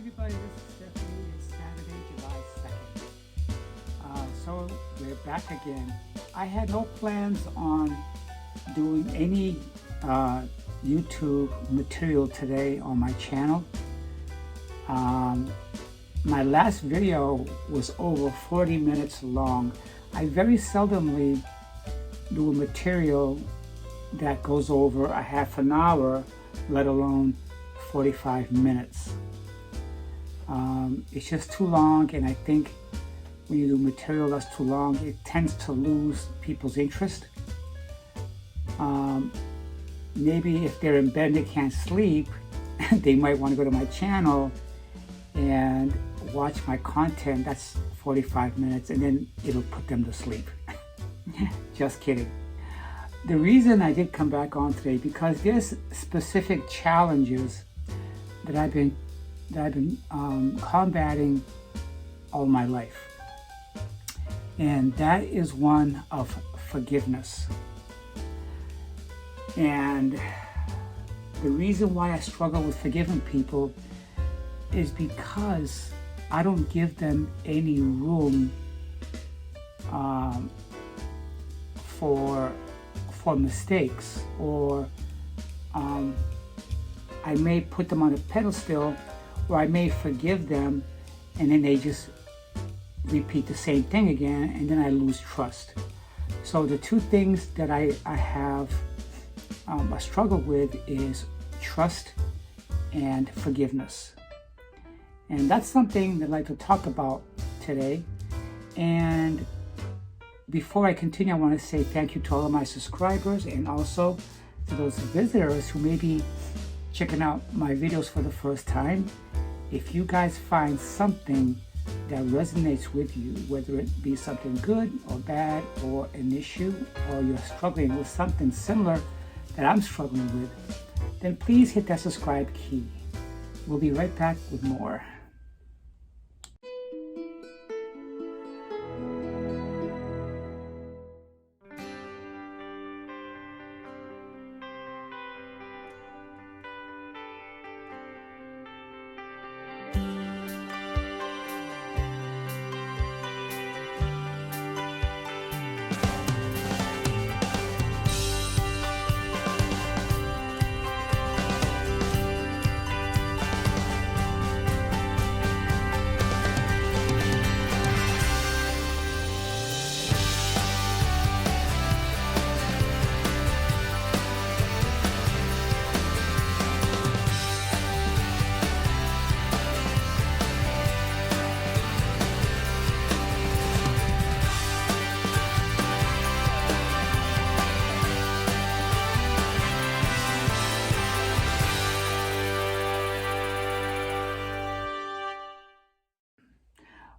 everybody, this is Stephanie. It's Saturday, July 2nd. So we're back again. I had no plans on doing any YouTube material today on my channel. My last video was over 40 minutes long. I very seldomly do a material that goes over a half an hour, let alone 45 minutes. It's just too long, and I think when you do material that's too long, it tends to lose people's interest. Maybe if they're in bed and they can't sleep, they might want to go to my channel and watch my content. That's 45 minutes, and then it'll put them to sleep. Just kidding. The reason I did come back on today, because there's specific challenges that I've been combating all my life, and that is one of forgiveness. And the reason why I struggle with forgiving people is because I don't give them any room for mistakes, or I may put them on a pedestal, or I may forgive them and then they just repeat the same thing again, and then I lose trust. So the two things that I have a struggle with is trust and forgiveness. And that's something that I'd like to talk about today. And before I continue, I want to say thank you to all of my subscribers, and also to those visitors who may be checking out my videos for the first time. If you guys find something that resonates with you, whether it be something good or bad, or an issue, or you're struggling with something similar that I'm struggling with, then please hit that subscribe key. We'll be right back with more.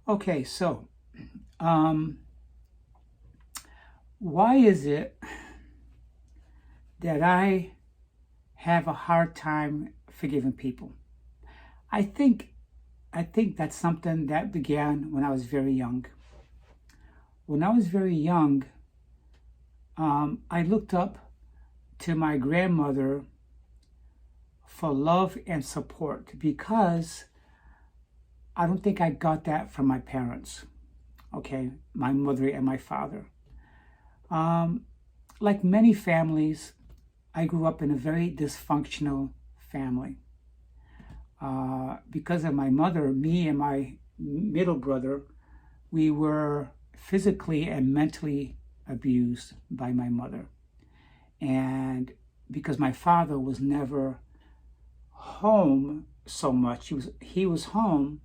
Okay, so why is it that I have a hard time forgiving people? I think that's something that began when I was very young. When I was very young, I looked up to my grandmother for love and support, because I don't think I got that from my parents, okay, my mother and my father. Like many families, I grew up in a very dysfunctional family. Because of my mother, me and my middle brother, we were physically and mentally abused by my mother. And because my father was never home so much, he was home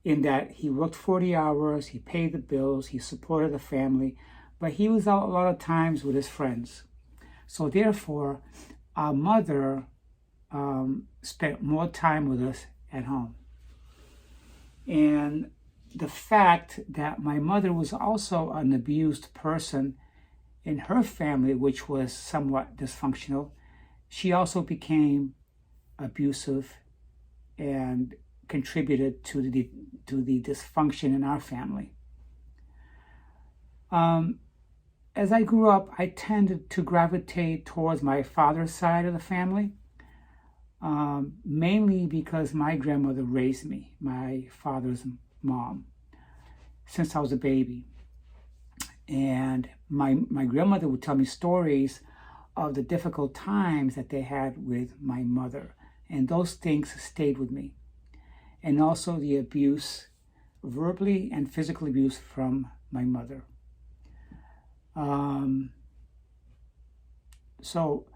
in that he worked 40 hours, he paid the bills, he supported the family, but he was out a lot of times with his friends. So therefore, our mother spent more time with us at home. And the fact that my mother was also an abused person in her family, which was somewhat dysfunctional, she also became abusive and contributed to the dysfunction in our family. As I grew up, I tended to gravitate towards my father's side of the family. mainly because my grandmother raised me, my father's mom, since I was a baby. And my grandmother would tell me stories of the difficult times that they had with my mother. And those things stayed with me. And also the abuse, verbally and physical abuse from my mother. So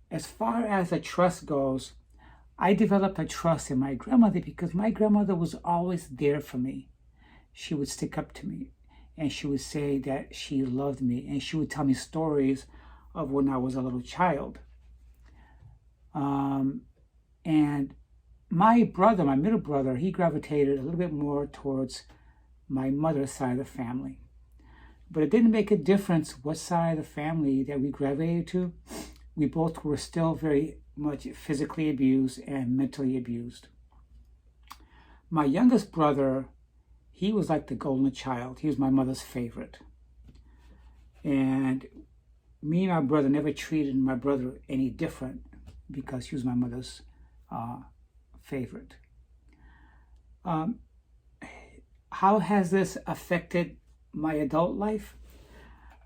as far as the trust goes, I developed a trust in my grandmother because my grandmother was always there for me. She would stick up to me and she would say that she loved me, and she would tell me stories of when I was a little child. And my brother, my middle brother, he gravitated a little bit more towards my mother's side of the family. But it didn't make a difference what side of the family that we gravitated to. We both were still very much physically abused and mentally abused. My youngest brother, he was like the golden child. He was my mother's favorite. And me and my brother never treated my brother any different because he was my mother's favorite. How has this affected my adult life?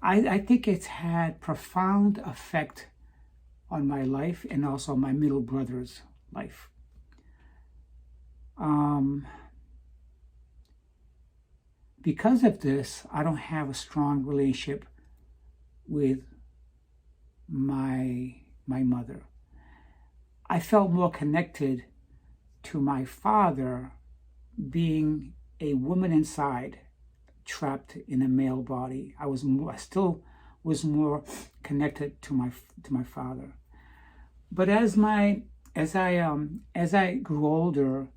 I think it's had profound effect on my life and also my middle brother's life. Because of this, I don't have a strong relationship with my mother. I felt more connected to my father being a woman inside, trapped in a male body. I still was more connected to my father. But as I grew older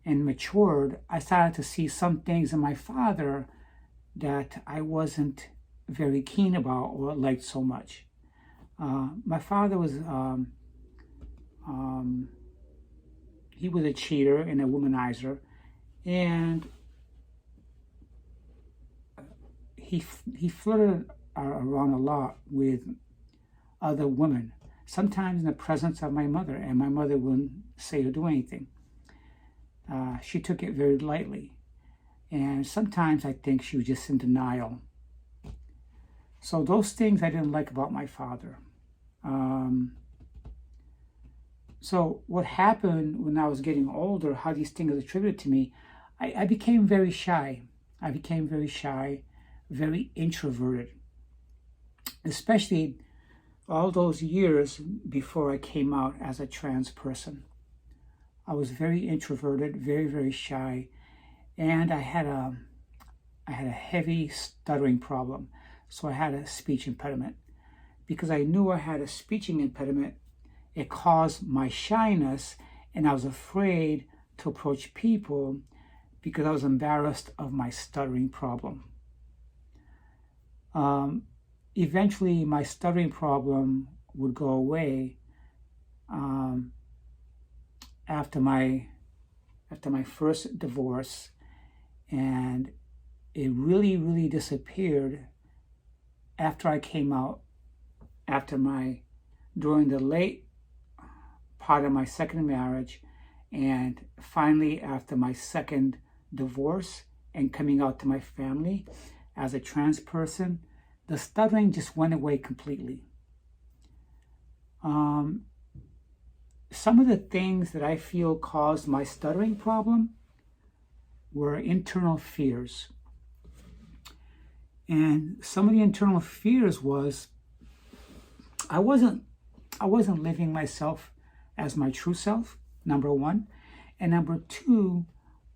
and matured, I started to see some things in my father that I wasn't very keen about or liked so much. My father was he was a cheater and a womanizer, and he flirted around a lot with other women, sometimes in the presence of my mother, and my mother wouldn't say or do anything. She took it very lightly, and sometimes I think she was just in denial. So those things I didn't like about my father. So what happened when I was getting older, how these things are attributed to me, I became very shy. I became very shy, very introverted, especially all those years before I came out as a trans person. I was very introverted, very, very shy, and I had a heavy stuttering problem. So I had a speech impediment. Because I knew I had a speech impediment, it caused my shyness, and I was afraid to approach people because I was embarrassed of my stuttering problem. Eventually, my stuttering problem would go away after my first divorce, and it really, really disappeared after I came out, during the late part of my second marriage, and finally after my second divorce and coming out to my family as a trans person, the stuttering just went away completely. Some of the things that I feel caused my stuttering problem were internal fears. And some of the internal fears was I wasn't living myself as my true self, number one. And number two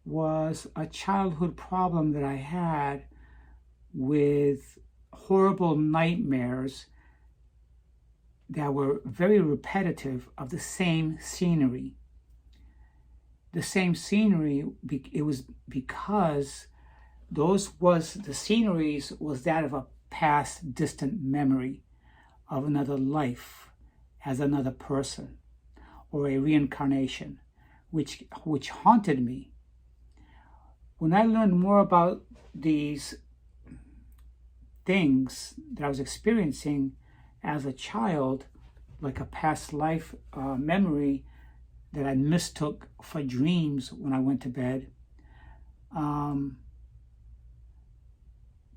was a childhood problem that I had with horrible nightmares that were very repetitive of the same scenery. The same scenery, it was because the sceneries was that of a past distant memory of another life as another person, or a reincarnation, which haunted me. When I learned more about these things that I was experiencing as a child, like a past life memory that I mistook for dreams when I went to bed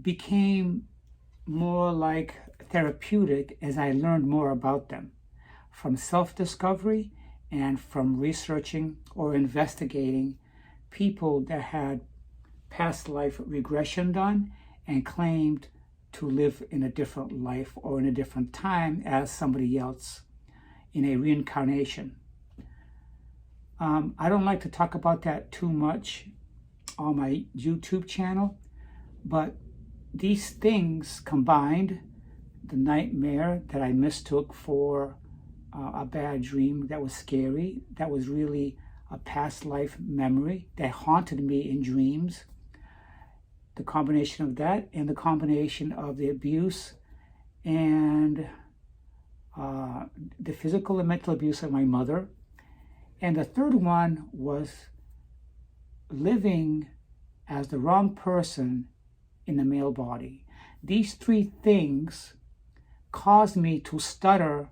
became more like therapeutic as I learned more about them, from self-discovery and from researching or investigating people that had past life regression done and claimed to live in a different life or in a different time as somebody else in a reincarnation. I don't like to talk about that too much on my YouTube channel, but these things combined, the nightmare that I mistook for a bad dream that was scary, that was really a past life memory that haunted me in dreams, the combination of that and the combination of the abuse and the physical and mental abuse of my mother. And the third one was living as the wrong person in the male body. These three things caused me to stutter,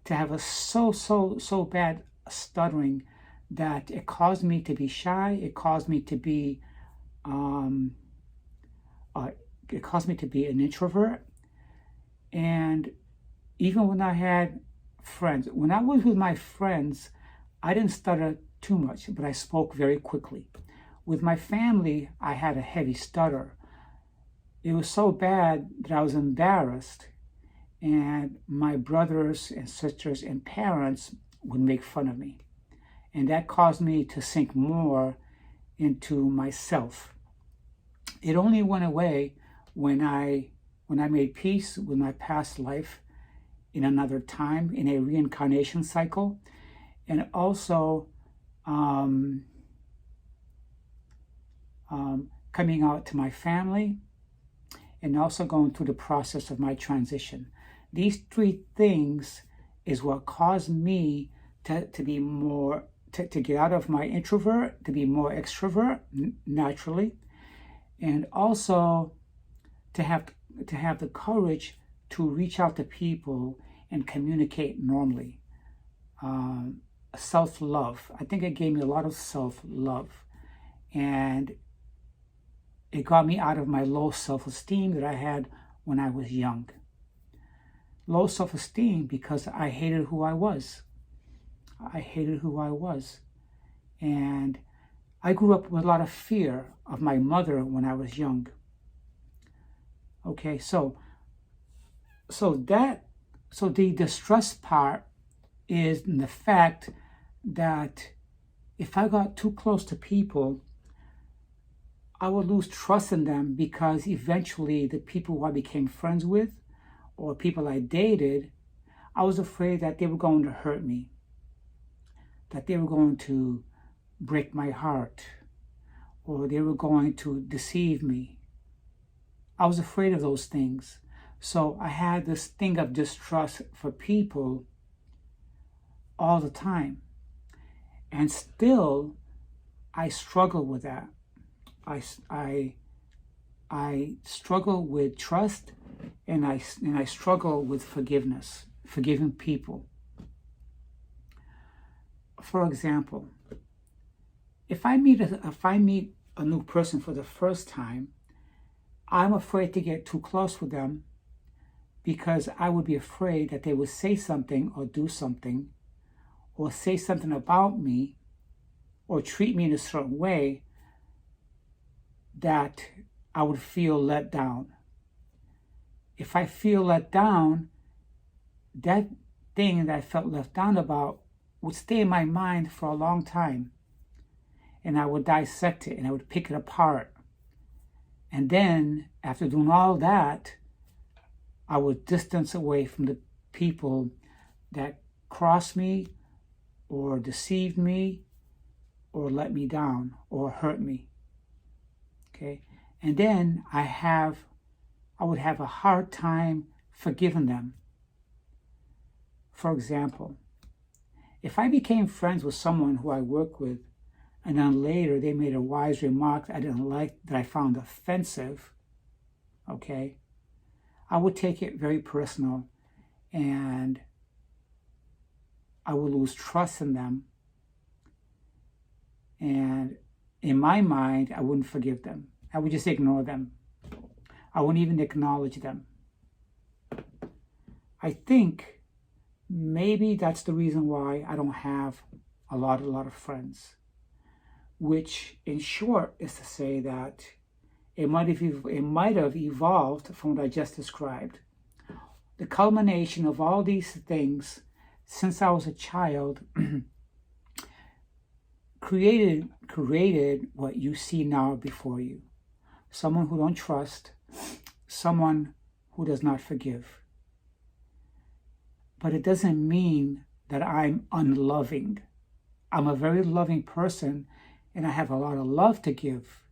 to have a so bad stuttering that it caused me to be shy. It caused me to be an introvert. And even when I had friends, when I was with my friends, I didn't stutter too much, but I spoke very quickly. With my family, I had a heavy stutter. It was so bad that I was embarrassed, and my brothers and sisters and parents would make fun of me. And that caused me to sink more into myself. It only went away when I made peace with my past life in another time, in a reincarnation cycle, and also coming out to my family, and also going through the process of my transition. These three things is what caused me to be more, to get out of my introvert, to be more extrovert naturally, and also to have the courage to reach out to people and communicate normally. Self-love. I think it gave me a lot of self-love, and it got me out of my low self-esteem that I had when I was young. Low self-esteem because I hated who I was. I hated who I was. And I grew up with a lot of fear of my mother when I was young. Okay, so the distress part is in the fact that if I got too close to people, I would lose trust in them, because eventually the people who I became friends with or people I dated, I was afraid that they were going to hurt me, that they were going to break my heart, or they were going to deceive me. I was afraid of those things. So I had this thing of distrust for people all the time. And still, I struggle with that. I struggle with trust, and I struggle with forgiveness, forgiving people. For example, if I meet a new person for the first time, I'm afraid to get too close with them, because I would be afraid that they would say something or do something, or say something about me, or treat me in a certain way that I would feel let down. If I feel let down, that thing that I felt left down about would stay in my mind for a long time. And I would dissect it, and I would pick it apart. And then, after doing all that, I would distance away from the people that crossed me, or deceived me, or let me down, or hurt me. Okay? And then I would have a hard time forgiving them. For example, if I became friends with someone who I work with, and then later they made a wise remark that I didn't like, that I found offensive, okay, I would take it very personal, and I would lose trust in them, And in my mind, I wouldn't forgive them. I would just ignore them. I wouldn't even acknowledge them. I think maybe that's the reason why I don't have a lot of friends, which in short is to say that it might have evolved from what I just described. The culmination of all these things since I was a child created what you see now before you. Someone who don't trust, someone who does not forgive. But it doesn't mean that I'm unloving. I'm a very loving person and I have a lot of love to give.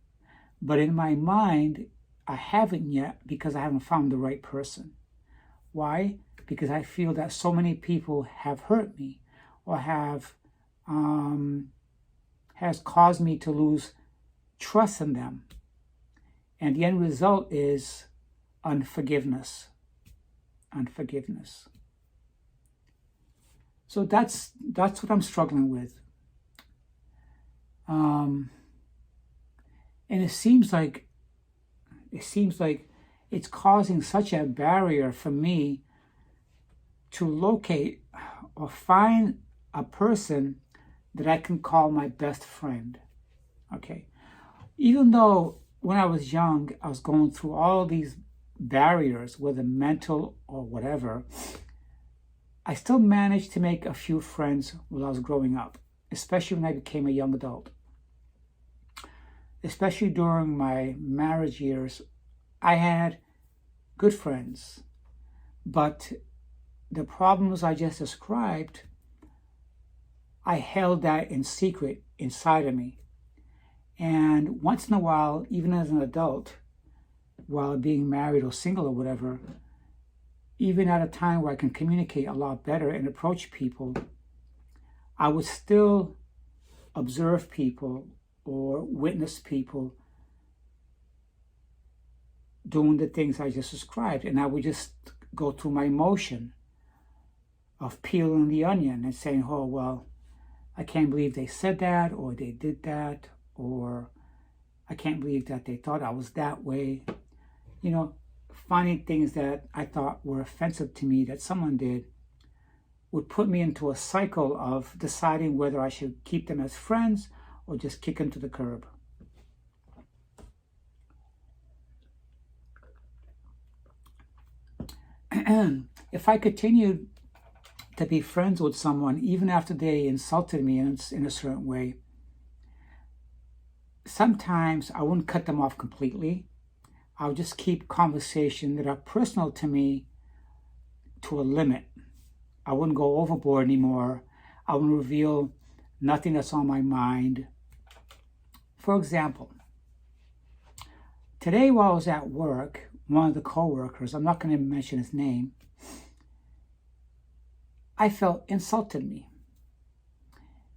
But in my mind, I haven't yet because I haven't found the right person. Why? Because I feel that so many people have hurt me or has caused me to lose trust in them. And the end result is unforgiveness. Unforgiveness. So that's what I'm struggling with. And it seems like it's causing such a barrier for me to locate or find a person that I can call my best friend. Okay. Even though when I was young, I was going through all these barriers, whether mental or whatever, I still managed to make a few friends while I was growing up, especially when I became a young adult. Especially during my marriage years, I had good friends, but the problems I just described, I held that in secret inside of me. And once in a while, even as an adult, while being married or single or whatever, even at a time where I can communicate a lot better and approach people, I would still observe people or witness people doing the things I just described. And I would just go through my motion of peeling the onion and saying, oh, well, I can't believe they said that, or they did that, or I can't believe that they thought I was that way. You know, finding things that I thought were offensive to me that someone did would put me into a cycle of deciding whether I should keep them as friends or just kick them to the curb. If I continued to be friends with someone, even after they insulted me in a certain way, sometimes I wouldn't cut them off completely. I would just keep conversations that are personal to me to a limit. I wouldn't go overboard anymore. I wouldn't reveal nothing that's on my mind. For example, today while I was at work, one of the co-workers, I'm not going to mention his name, I felt insulted me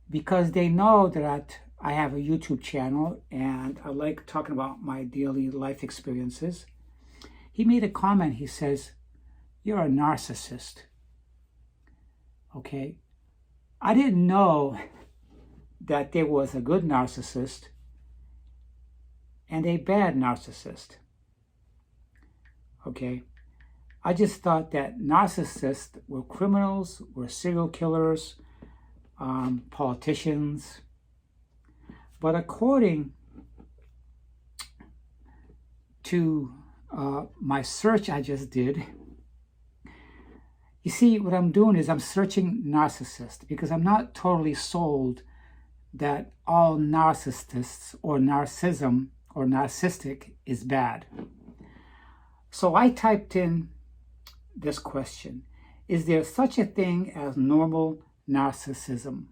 because they know that I have a YouTube channel and I like talking about my daily life experiences. He made a comment. He says, "You're a narcissist." Okay. I didn't know that there was a good narcissist and a bad narcissist. Okay. I just thought that narcissists were criminals, were serial killers, politicians. But according to my search I just did, you see, what I'm doing is I'm searching narcissist because I'm not totally sold that all narcissists or narcissism or narcissistic is bad. So I typed in this question: is there such a thing as normal narcissism?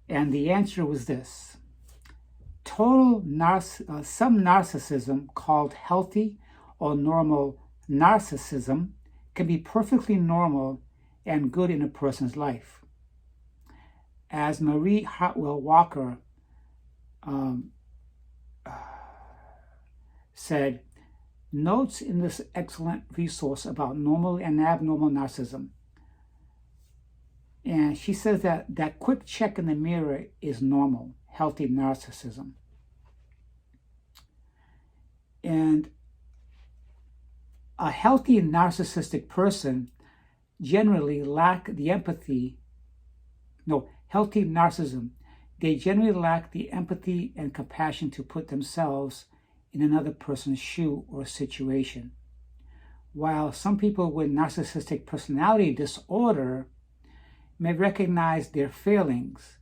And the answer was this: some narcissism called healthy or normal narcissism can be perfectly normal and good in a person's life. As Marie Hartwell Walker said, notes in this excellent resource about normal and abnormal narcissism. And she says that that quick check in the mirror is normal, healthy narcissism. And a healthy narcissistic person generally lack the empathy. No, healthy narcissism. They generally lack the empathy and compassion to put themselves in another person's shoe or situation. While some people with narcissistic personality disorder may recognize their failings,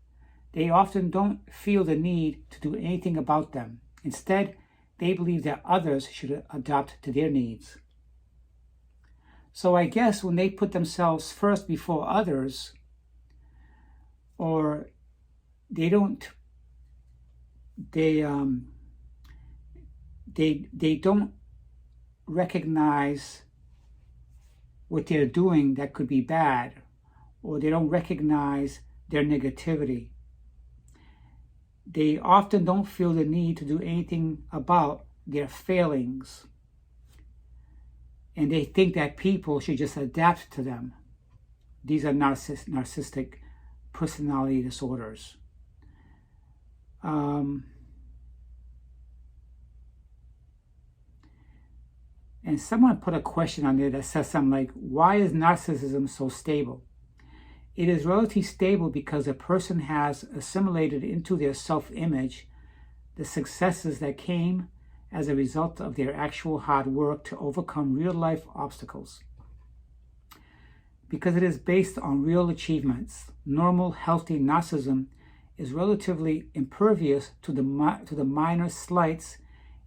they often don't feel the need to do anything about them. Instead, they believe that others should adapt to their needs. So I guess when they put themselves first before others, or they don't recognize what they're doing that could be bad, or they don't recognize their negativity. They often don't feel the need to do anything about their failings. And they think that people should just adapt to them. These are narcissistic personality disorders. And someone put a question on there that says something like, why is narcissism so stable? It is relatively stable because a person has assimilated into their self-image the successes that came as a result of their actual hard work to overcome real-life obstacles. Because it is based on real achievements, normal, healthy narcissism is relatively impervious to the minor slights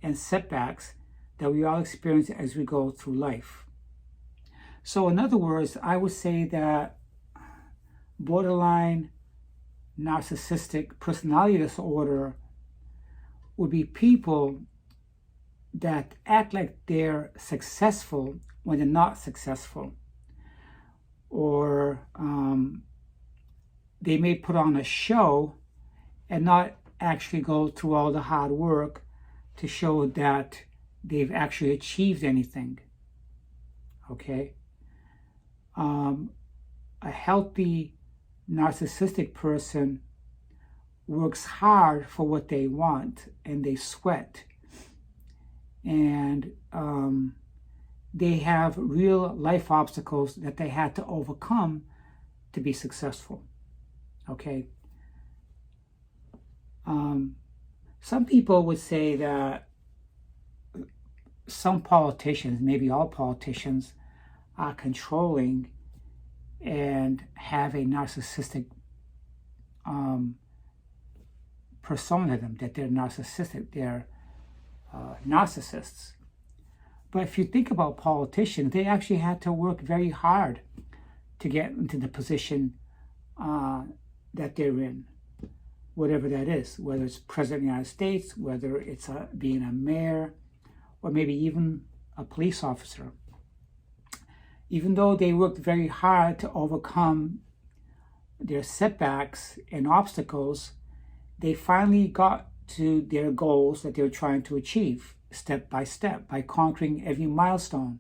and setbacks that we all experience as we go through life. So in other words, I would say that borderline narcissistic personality disorder would be people that act like they're successful when they're not successful. Or they may put on a show and not actually go through all the hard work to show that they've actually achieved anything. Okay? A healthy narcissistic person works hard for what they want, and they sweat. And they have real life obstacles that they had to overcome to be successful. Okay? Some people would say that some politicians, maybe all politicians, are controlling and have a narcissistic persona to them, that they're narcissistic, they're narcissists. But if you think about politicians, they actually had to work very hard to get into the position that they're in, whatever that is, whether it's President of the United States, whether it's being a mayor, or maybe even a police officer. Even though they worked very hard to overcome their setbacks and obstacles, they finally got to their goals that they were trying to achieve step by step by conquering every milestone.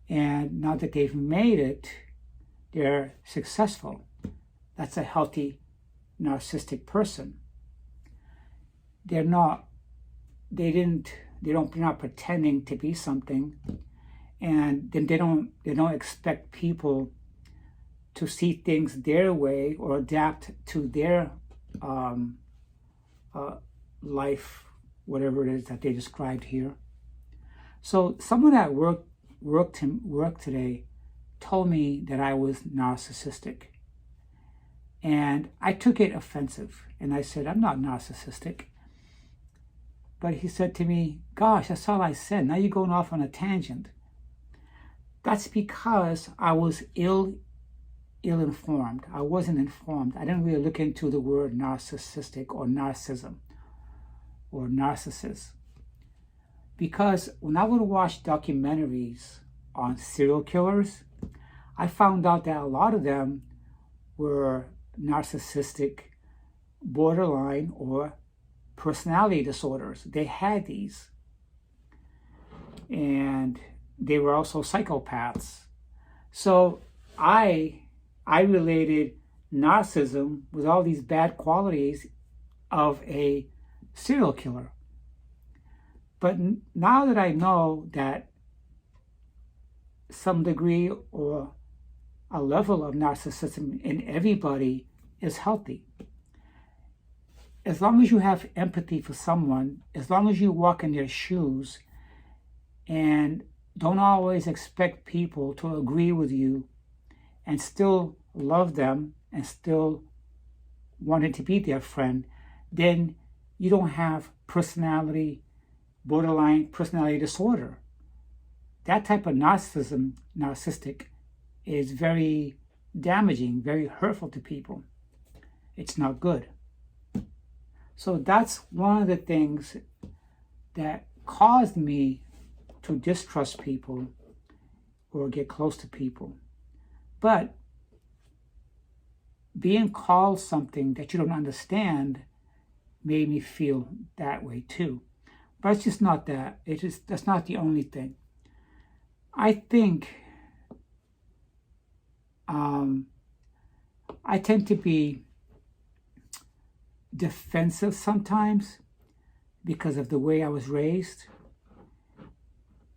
And now that they've made it, they're successful. That's a healthy narcissistic person. They're not pretending to be something, and then they don't expect people to see things their way or adapt to their life, whatever it is that they described here. So someone at work today told me that I was narcissistic, and I took it offensive, and I said, I'm not narcissistic. But he said to me, gosh, that's all I said. Now you're going off on a tangent. That's because I was ill-informed. I wasn't informed. I didn't really look into the word narcissistic or narcissism or narcissist. Because when I would watch documentaries on serial killers, I found out that a lot of them were narcissistic, borderline, or personality disorders. They had these. And they were also psychopaths. So I I related narcissism with all these bad qualities of a serial killer. But now that I know that some degree or a level of narcissism in everybody is healthy, as long as you have empathy for someone, as long as you walk in their shoes and don't always expect people to agree with you and still love them and still wanting to be their friend, then you don't have borderline personality disorder. That type of narcissistic, is very damaging, very hurtful to people. It's not good. So that's one of the things that caused me to distrust people or get close to people. But being called something that you don't understand made me feel that way too. But it's just not that. That's not the only thing. I think I tend to be defensive sometimes because of the way I was raised.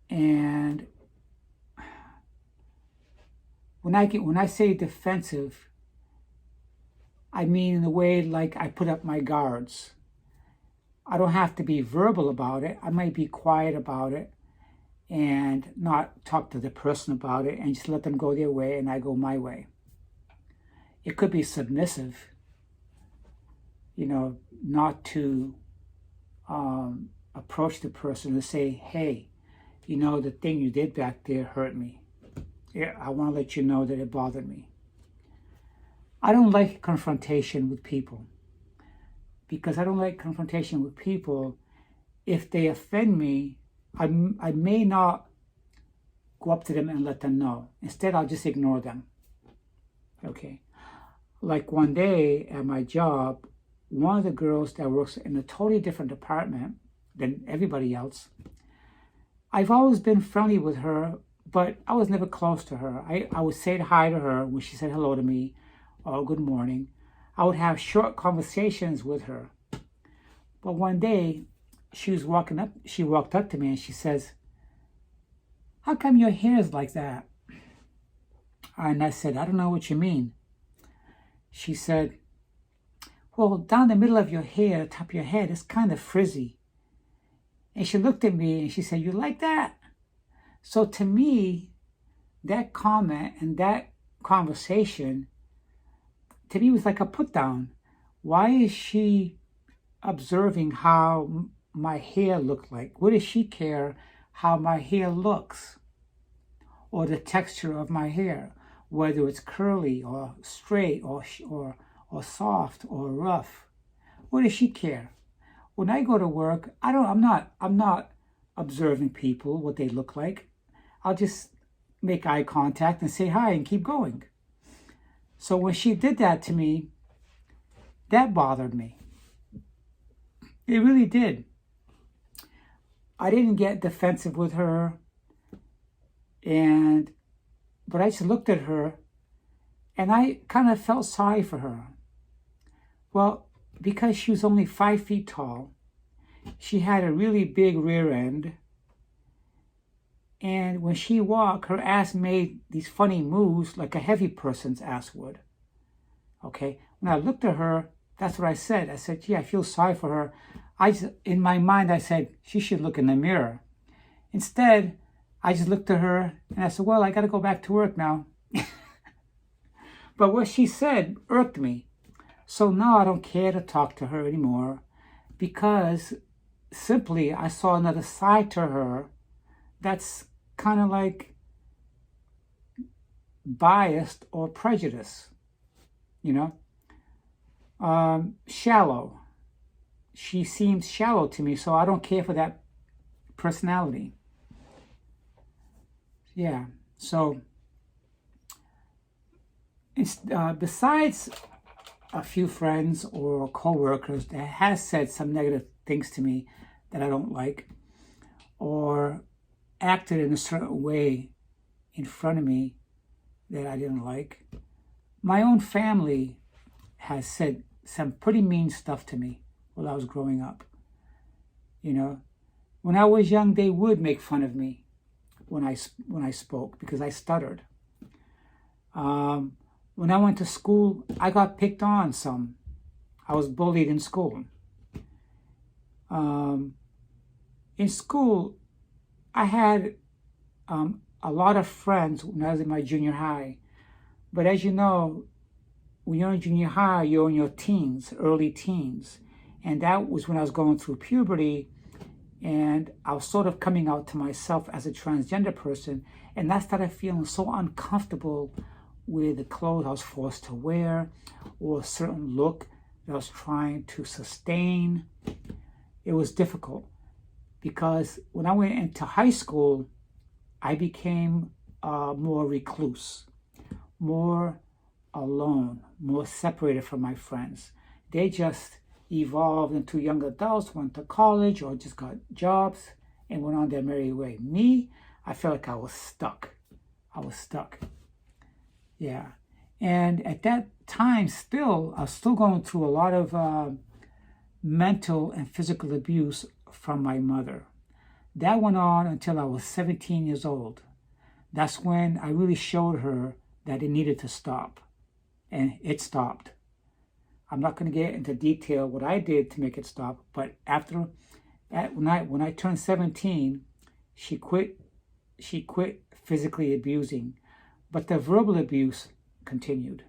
And when I say defensive, I mean in the way like I put up my guards. I don't have to be verbal about it. I might be quiet about it and not talk to the person about it and just let them go their way and I go my way. It could be submissive, not to approach the person and say, hey, the thing you did back there hurt me. Yeah, I want to let you know that it bothered me. I don't like confrontation with people because I don't like confrontation with people. If they offend me, I may not go up to them and let them know. Instead, I'll just ignore them. Okay. Like one day at my job, one of the girls that works in a totally different department than everybody else, I've always been friendly with her, but I was never close to her. I would say hi to her when she said hello to me or good morning. I would have short conversations with her. But one day, she walked up to me and she says, how come your hair is like that? And I said, I don't know what you mean. She said, well, down the middle of your hair, the top of your head, it's kind of frizzy. And she looked at me and she said, you like that? So to me, that comment and that conversation, to me, was like a put down. Why is she observing how my hair looked like? What does she care how my hair looks? Or the texture of my hair, whether it's curly or straight or soft or rough. What does she care? When I go to work, I'm not observing people, what they look like. I'll just make eye contact and say hi and keep going. So when she did that to me, that bothered me. It really did. I didn't get defensive with her, but I just looked at her and I kind of felt sorry for her. Well, because she was only 5 feet tall, she had a really big rear end, and when she walked, her ass made these funny moves like a heavy person's ass would. Okay? When I looked at her, that's what I said. I said, gee, I feel sorry for her. In my mind, I said, she should look in the mirror. Instead, I just looked at her and I said, well, I got to go back to work now. But what she said irked me. So now I don't care to talk to her anymore because simply I saw another side to her that's kind of like biased or prejudiced, shallow. She seems shallow to me, so I don't care for that personality. Yeah, so besides a few friends or co-workers that has said some negative things to me that I don't like, or acted in a certain way in front of me that I didn't like, My own family has said some pretty mean stuff to me while I was growing up. You know, when I was young, they would make fun of me when I spoke because I stuttered. When I went to school, I got picked on some. I was bullied in school. In school, I had a lot of friends when I was in my junior high. But as you know, when you're in junior high, you're in your teens, early teens. And that was when I was going through puberty, and I was sort of coming out to myself as a transgender person. And I started feeling so uncomfortable with the clothes I was forced to wear or a certain look that I was trying to sustain. It was difficult because when I went into high school, I became more recluse, more alone, more separated from my friends. They just evolved into young adults, went to college or just got jobs and went on their merry way. Me, I felt like I was stuck. I was stuck. Yeah. And at that time, I was still going through a lot of mental and physical abuse from my mother. That went on until I was 17 years old. That's when I really showed her that it needed to stop. And it stopped. I'm not going to get into detail what I did to make it stop, but when I turned 17, she quit physically abusing, but the verbal abuse continued.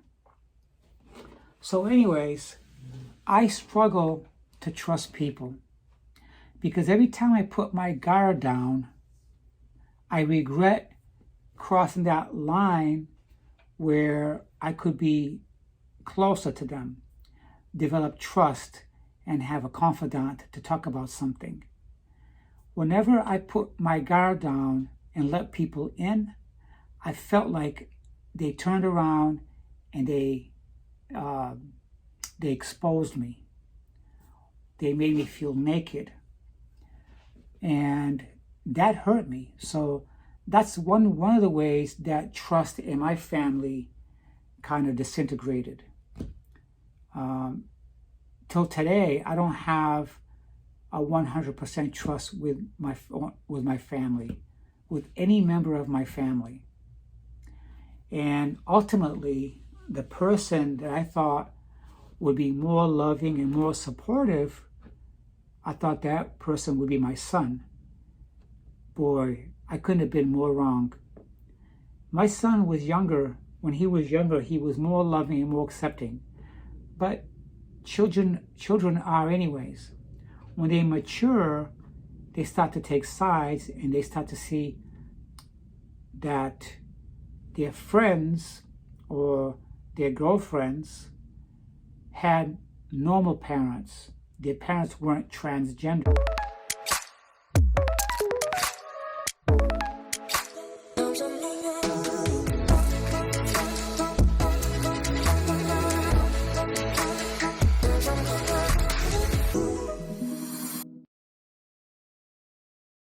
So anyways, I struggle to trust people because every time I put my guard down, I regret crossing that line where I could be closer to them, develop trust, and have a confidant to talk about something. Whenever I put my guard down and let people in, I felt like they turned around and they exposed me. They made me feel naked. And that hurt me. So that's one of the ways that trust in my family kind of disintegrated. Till today, I don't have a 100% trust with my family, with any member of my family. And ultimately, the person that I thought would be more loving and more supportive, I thought that person would be my son. Boy, I couldn't have been more wrong. My son was younger. When he was younger, he was more loving and more accepting. But children are anyways. When they mature, they start to take sides and they start to see that their friends or their girlfriends had normal parents. Their parents weren't transgender.